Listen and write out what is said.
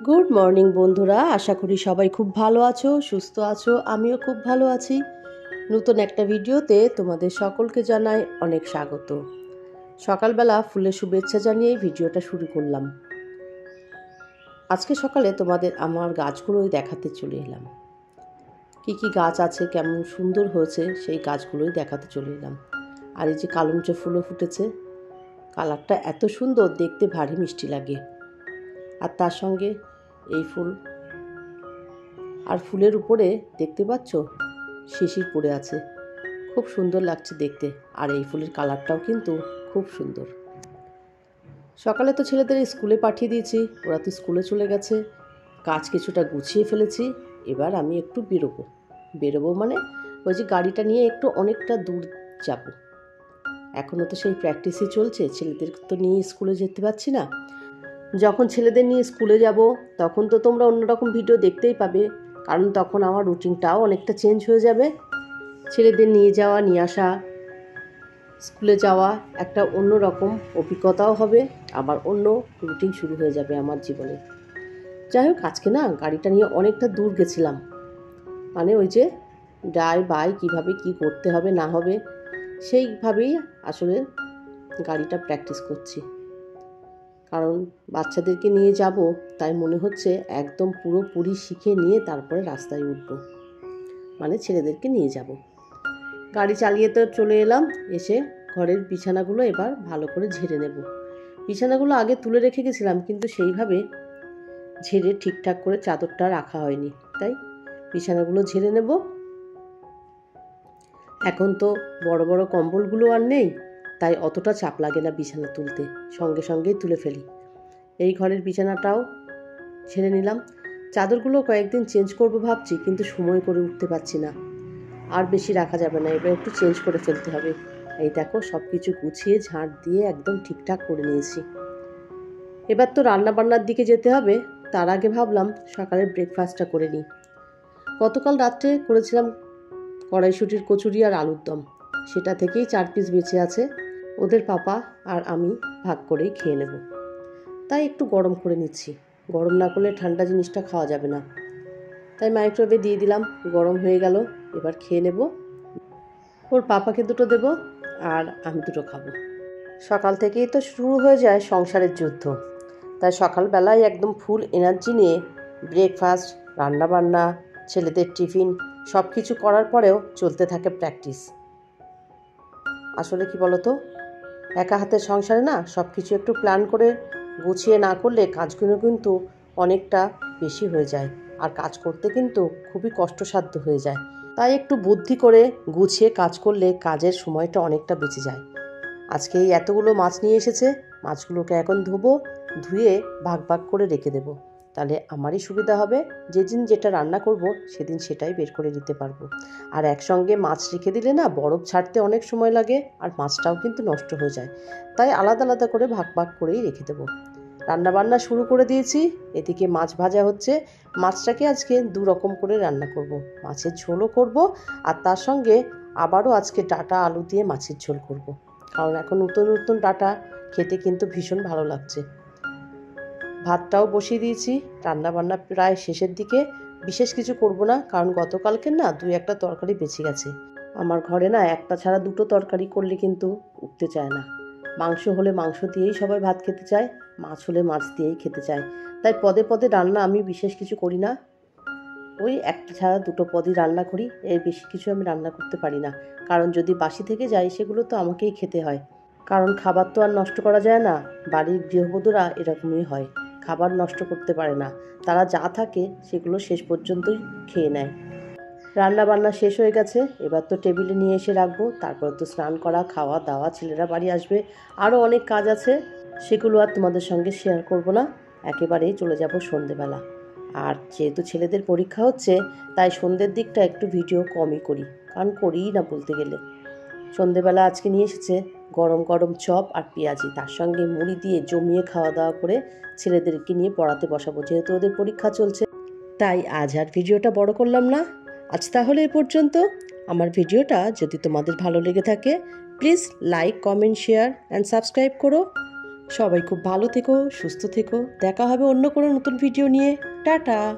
Good morning বন্ধুরা, আশা করি সবাই খুব ভালো আছো, সুস্থ আছো। আমিও খুব ভালো আছি। নতুন একটা ভিডিওতে তোমাদের সকলকে জানাই অনেক স্বাগত। সকালবেলা ফুলের শুভেচ্ছা জানিয়েই ভিডিওটা শুরু করলাম। আজকে সকালে তোমাদের আমার গাছগুলোই দেখাতে চলে এলাম। কি কি গাছ আছে, কেমন সুন্দর হয়েছে সেই গাছগুলোই দেখাতে চলে এলাম। আর এই যে কালুঞ্চা ফুলও ফুটেছে, কালারটা এত সুন্দর, দেখতে ভারী মিষ্টি লাগে। আর তার সঙ্গে এই ফুল, আর ফুলের উপরে দেখতে পাচ্ছ শিশির পড়ে আছে, খুব সুন্দর লাগছে দেখতে। আর এই ফুলের কালারটাও কিন্তু খুব সুন্দর। সকালে তো ছেলেদের স্কুলে পাঠিয়ে দিয়েছি, ওরা তো স্কুলে চলে গেছে। কাজ কিছুটা গুছিয়ে ফেলেছি। এবার আমি একটু বেরোবো মানে ওই যে গাড়িটা নিয়ে একটু অনেকটা দূর যাব। এখনও তো সেই প্র্যাকটিসই চলছে, ছেলেদের তো নিয়ে স্কুলে যেতে পারছি না। যখন ছেলেদের নিয়ে স্কুলে যাব তখন তো তোমরা অন্যরকম ভিডিও দেখতেই পাবে, কারণ তখন আমার রুটিনটাও অনেকটা চেঞ্জ হয়ে যাবে। ছেলেদের নিয়ে যাওয়া, নিয়ে আসা, স্কুলে যাওয়া একটা অন্য রকম অভিজ্ঞতাও হবে, আবার অন্য রুটিন শুরু হয়ে যাবে আমার জীবনে। যাই হোক, আজকে না গাড়িটা নিয়ে অনেকটা দূর গেছিলাম, মানে ওই যে ডাই বাই কীভাবে কি করতে হবে না হবে সেইভাবেই আসলে গাড়িটা প্র্যাকটিস করছি। কারণ বাচ্চাদেরকে নিয়ে যাব, তাই মনে হচ্ছে একদম পুরোপুরি শিখে নিয়ে তারপরে রাস্তায় উঠব, মানে ছেলেদেরকে নিয়ে যাব। গাড়ি চালিয়ে তো চলে এলাম, এসে ঘরের বিছানাগুলো এবার ভালো করে ঝেড়ে নেব। বিছানাগুলো আগে তুলে রেখে গেছিলাম, কিন্তু সেইভাবে ঝেড়ে ঠিকঠাক করে চাদরটা রাখা হয়নি, তাই বিছানাগুলো ঝেড়ে নেব। এখন তো বড় বড় কম্বলগুলো আর নেই, তাই অতটা চাপ লাগে না বিছানা তুলতে, সঙ্গে সঙ্গেই তুলে ফেলি। এই ঘরের বিছানাটাও ছেড়ে নিলাম। চাদরগুলো কয়েকদিন চেঞ্জ করব ভাবছি, কিন্তু সময় করে উঠতে পারছি না। আর বেশি রাখা যাবে না, এবার একটু চেঞ্জ করে ফেলতে হবে। এই দেখো, সব কিছু গুছিয়ে ঝাঁট দিয়ে একদম ঠিকঠাক করে নিয়েছি। এবার তো রান্না বান্নার দিকে যেতে হবে, তার আগে ভাবলাম সকালের ব্রেকফাস্টটা করে নিই। গতকাল রাত্রে করেছিলাম কড়াইশুঁটির কচুরি আর আলুর দম, সেটা থেকেই 4 পিস বেঁচে আছে। ওদের পাপা আর আমি ভাগ করেই খেয়ে নেব, তাই একটু গরম করে নিচ্ছি। গরম না করলে ঠান্ডা জিনিসটা খাওয়া যাবে না, তাই মাইক্রোওয়েভে দিয়ে দিলাম, গরম হয়ে গেল। এবার খেয়ে নেব। ওর পাপাকে দুটো দেব আর আমি দুটো খাবো। সকাল থেকেই তো শুরু হয়ে যায় সংসারের যুদ্ধ, তাই সকালবেলায় একদম ফুল এনার্জি নিয়ে ব্রেকফাস্ট, রান্নাবান্না, ছেলেদের টিফিন সব কিছু করার পরেও চলতে থাকে প্র্যাকটিস। আসলে কি বলতো, একা হাতের সংসারে না সব কিছু একটু প্ল্যান করে গুছিয়ে না করলে কাজগুলো কিন্তু অনেকটা বেশি হয়ে যায়, আর কাজ করতে কিন্তু খুবই কষ্টসাধ্য হয়ে যায়। তাই একটু বুদ্ধি করে গুছিয়ে কাজ করলে কাজের সময়টা অনেকটা বেঁচে যায়। আজকে এই এতগুলো মাছ নিয়ে এসেছে, মাছগুলোকে এখন ধোবো, ধুয়ে ভাগ ভাগ করে রেখে দেবো। তাহলে আমারই সুবিধা হবে, যেদিন যেটা রান্না করব সেদিন সেটাই বের করে দিতে পারবো। আর একসঙ্গে মাছ রেখে দিলে না বরফ ছাড়তে অনেক সময় লাগে, আর মাছটাও কিন্তু নষ্ট হয়ে যায়। তাই আলাদা আলাদা করে ভাগ ভাগ করেই রেখে দেবো। রান্নাবান্না শুরু করে দিয়েছি, এদিকে মাছ ভাজা হচ্ছে। মাছটাকে আজকে 2 রকম করে রান্না করব। মাছের ঝোলও করব, আর তার সঙ্গে আবারও আজকে ডাঁটা আলু দিয়ে মাছের ঝোল করব। কারণ এখন নতুন নতুন ডাঁটা খেতে কিন্তু ভীষণ ভালো লাগছে। ভাতটাও বসিয়ে দিয়েছি, রান্নাবান্না প্রায় শেষের দিকে। বিশেষ কিছু করব না, কারণ গতকালকে না 2-1টা তরকারি বেঁচে গেছে। আমার ঘরে না একটা ছাড়া 2টো তরকারি করলে কিন্তু উঠতে চায় না। মাংস হলে মাংস দিয়েই সবাই ভাত খেতে চায়, মাছ হলে মাছ দিয়েই খেতে চায়। তাই পদে পদে রান্না আমি বিশেষ কিছু করি না, ওই একটা ছাড়া 2টো পদই রান্না করি, এর বেশি কিছু আমি রান্না করতে পারি না। কারণ যদি বাসি থেকে যায় সেগুলো তো আমাকেই খেতে হয়, কারণ খাবার তো আর নষ্ট করা যায় না। বাড়ির গৃহবধূরা এরকমই হয়, খাবার নষ্ট করতে পারে না, তারা যা থাকে সেগুলো শেষ পর্যন্তই খেয়ে নেয়। রান্না বান্না শেষ হয়ে গেছে, এবার তো টেবিলে নিয়ে এসে রাখবো, তারপর তো স্নান করা, খাওয়া দাওয়া, ছেলেরা বাড়ি আসবে, আরও অনেক কাজ আছে, সেগুলো আর তোমাদের সঙ্গে শেয়ার করব না। একেবারেই চলে যাব সন্ধেবেলা। আর যেহেতু ছেলেদের পরীক্ষা হচ্ছে, তাই সন্ধ্যের দিকটা একটু ভিডিও কমই করি, কারণ করিই না বলতে গেলে। সন্ধেবেলা আজকে নিয়ে এসেছে গরম গরম চপ আর পেঁয়াজি, তার সঙ্গে মুড়ি দিয়ে জমিয়ে খাওয়া দাওয়া করে ছেলেদেরকে নিয়ে পড়াতে বসাবো, যেহেতু ওদের পরীক্ষা চলছে। তাই আজ আর ভিডিওটা বড় করলাম না, আজ তাহলে এ পর্যন্ত। আমার ভিডিওটা যদি তোমাদের ভালো লেগে থাকে, please like, comment, share and subscribe করো। সবাই খুব ভালো থেকো, সুস্থ থেকো। দেখা হবে অন্য কোনো নতুন ভিডিও নিয়ে। টাটা।